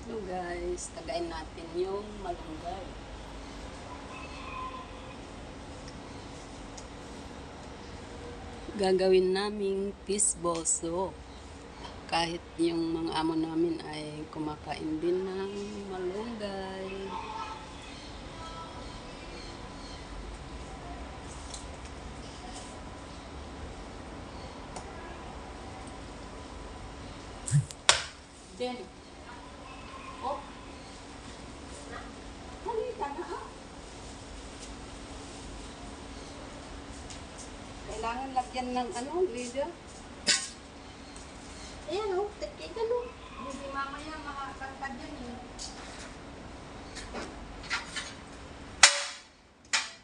So guys, tagayin natin yung malunggay. Gagawin naming fishball soup. Kahit yung mga amo namin ay kumakain din ng malunggay. Then, oh, halika na. Kailangan lagyan ng leader. Ayan o, tika no. Hindi mamaya makakantad yan eh.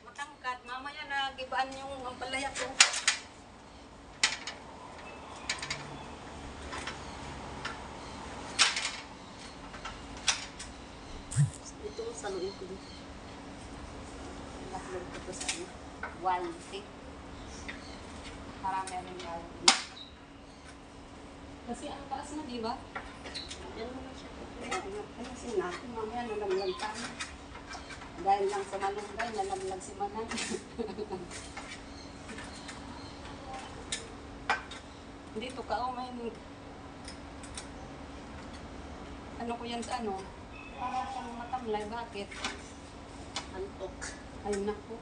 Matangkat, mamaya nagibaan yung ampalaya ko. Ito, saluin ko dito. Laklog ko to sa one tick. Para meron gawin. Kasi ang taas na, di ba? Yan mo na siya. Kasi natin, mamaya nalamlag tayo. Dahil lang sa malunggay, nalamlag si Manang. Dito ka, may... Ano ko yan sa ano? Para siyang matamlay. Bakit? Antok. Ay, naku.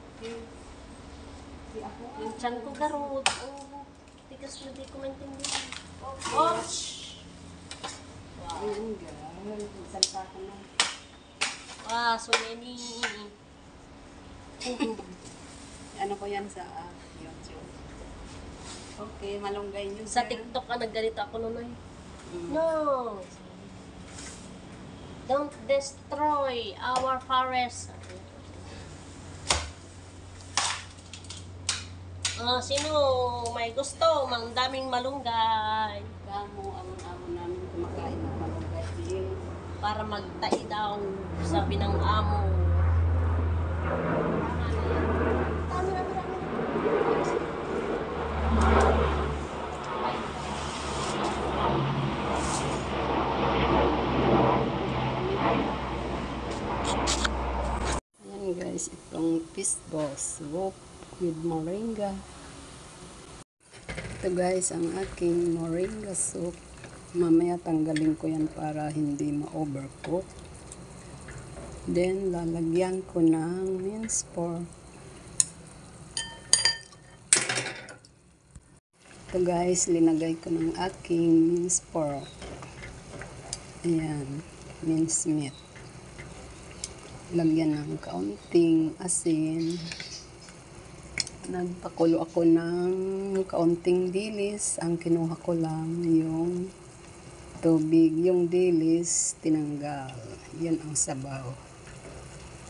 Di ako. Yung tiyan ko garot. Oh, tigas na di ko maintindihan. Okay. Oh! Wow. Ayun, girl. Salta ko na. Wow, so many. Ano ko yan sa YouTube. Okay, malunggay nyo. Sa TikTok ka nagganito ako nun ay. Mm. No! Don't destroy our forest. Sino may gusto? Mang daming malunggay. Kamo, amo namin kumakain ng malunggay din. Para magtai daw, sabi ng amo. Tama na, marami. Ayan guys, itong fishball soup with moringa. Ito guys, ang aking moringa soup. Mamaya tanggalin ko yan para hindi ma-overcook. Then, lalagyan ko ng minced pork. Ito guys, linagay ko ng aking minced pork. Ayan, minced meat. Lagyan ng kaunting asin. Nagpakulo ako ng kaunting dilis. Ang kinuha ko lang yung tubig. Yung dilis, tinanggal. Yan ang sabaw.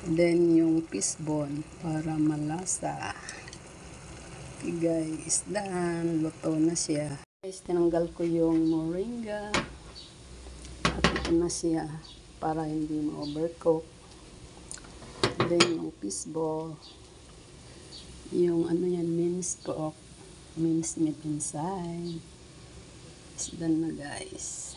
Then, yung fishbone para malasa. Okay guys, done. Luto na siya. Guys, tinanggal ko yung moringa. At ito na siya para hindi ma-overcook. Then, yung fishball. Yung yan, minced pork, minced meat inside. It's done na guys.